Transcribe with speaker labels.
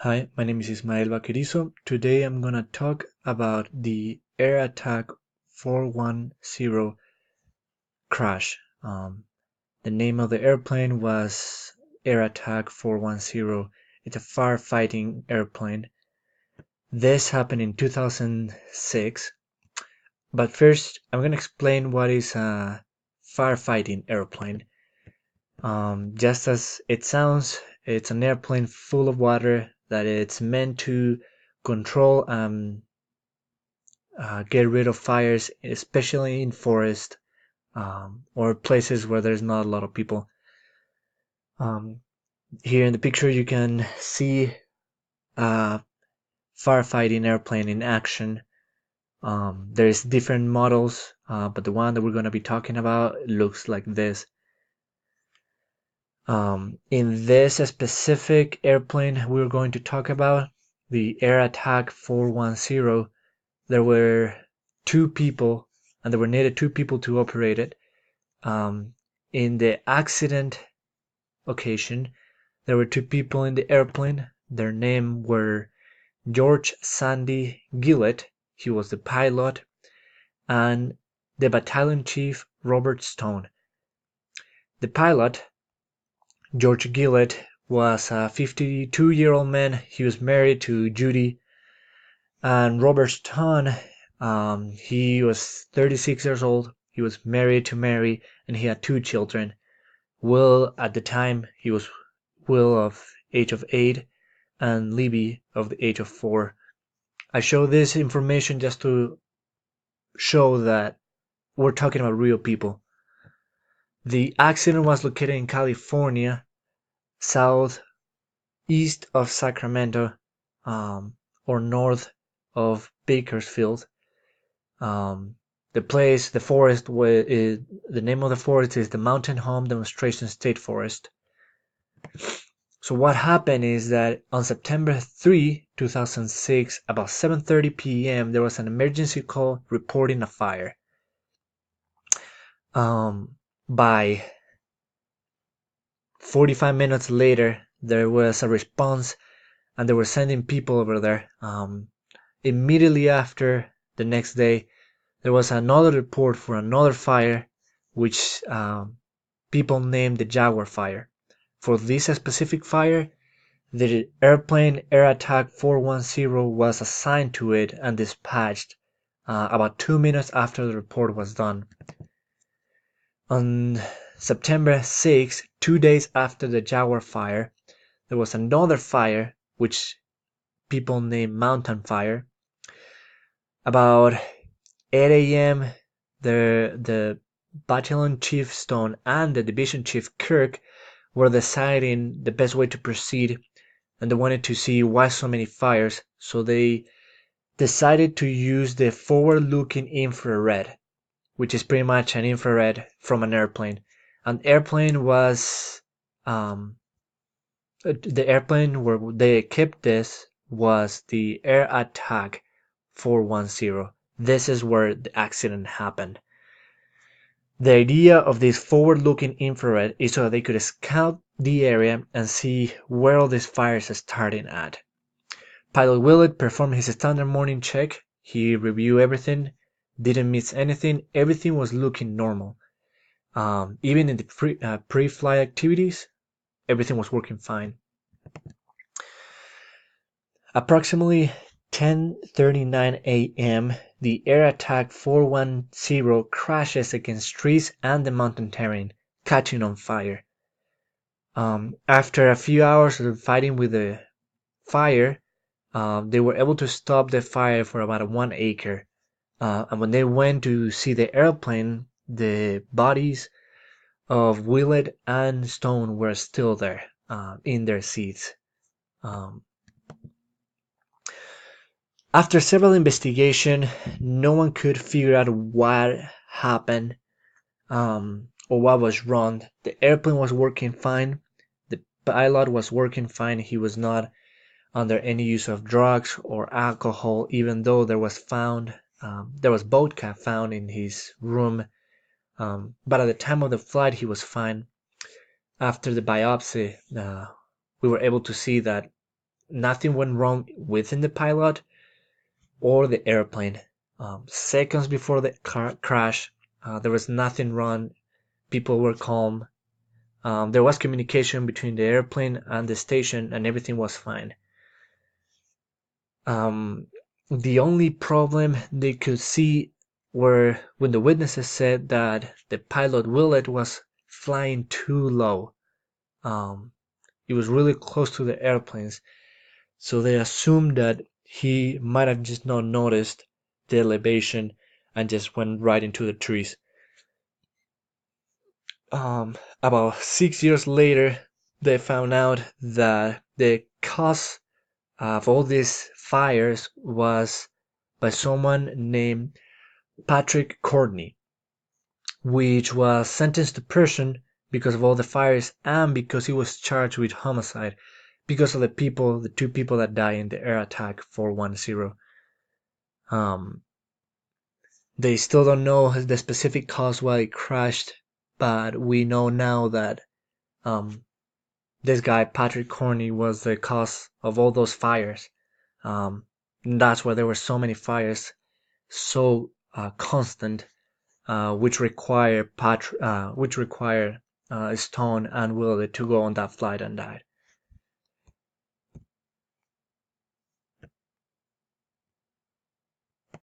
Speaker 1: Hi, my name is Ismael Vaquerizo. Today I'm gonna talk about the Air Attack 410 crash. The name of the airplane was Air Attack 410. It's a firefighting airplane. This happened in 2006. But first, I'm gonna explain what is a firefighting airplane. Just as it sounds, it's an airplane full of water that it's meant to control and get rid of fires, especially in forest or places where there's not a lot of people. Um, Here in the picture, you can see a firefighting airplane in action. There's different models, but the one that we're going to be talking about looks like this. In this specific airplane we're going to talk about, the Air Attack 410, there were two people, and there were needed two people to operate it. In the accident occasion, there were two people in the airplane. Their name were George Sandy Gillett, he was the pilot, and the battalion chief Robert Stone. The pilot, George Gillett, was a 52-year-old man. He was married to Judy. And Robert Stone, he was 36 years old. He was married to Mary, and he had two children. Will, at the time, he was Will of age of 8, and Libby of the age of 4. I show this information just to show that we're talking about real people. The accident was located in California, southeast of Sacramento, or north of Bakersfield. The place, the forest, the name of the forest is the Mountain Home Demonstration State Forest. So what happened is that on September 3, 2006, about 7:30 p.m., there was an emergency call reporting a fire. By 45 minutes later, there was a response, and they were sending people over there. Immediately after, the next day, there was another report for another fire, which people named the Jaguar fire. For this specific fire, the airplane Air Attack 410 was assigned to it and dispatched about 2 minutes after the report was done. On September 6, 2 days after the Jaguar fire, there was another fire, which people named Mountain Fire. About 8 a.m., the battalion chief Stone and the division chief Kirk were deciding the best way to proceed, and they wanted to see why so many fires, so they decided to use the forward-looking infrared, which is pretty much an infrared from an airplane. An airplane was the airplane where they kept this was the Air Attack 410. This is where the accident happened. The idea of this forward-looking infrared is so that they could scout the area and see where all these fires are starting at. Pilot Willett performed his standard morning check. He reviewed everything, didn't miss anything. Everything was looking normal. Even in the pre-flight activities, everything was working fine. Approximately 10:39 a.m., the Air Attack 410 crashes against trees and the mountain terrain, catching on fire. After a few hours of fighting with the fire, they were able to stop the fire for about 1 acre. And when they went to see the airplane, the bodies of Willett and Stone were still there in their seats. After several investigation, no one could figure out what happened or what was wrong. The airplane was working fine. The pilot was working fine. He was not under any use of drugs or alcohol, even though there was vodka found in his room. But at the time of the flight, he was fine. After the biopsy, we were able to see that nothing went wrong within the pilot or the airplane. Seconds before the crash, there was nothing wrong. People were calm. There was communication between the airplane and the station, and everything was fine. The only problem they could see were when the witnesses said that the pilot Willett was flying too low. It was really close to the airplanes, so they assumed that he might have just not noticed the elevation and just went right into the trees. About 6 years later, they found out that the cause of all these fires was by someone named Patrick Courtney, which was sentenced to prison because of all the fires and because he was charged with homicide because of the two people that died in the air attack 410. They still don't know the specific cause why it crashed, but we know now that this guy Patrick Courtney was the cause of all those fires. That's why there were so many fires, so constant, which require Stone and Willard to go on that flight and die.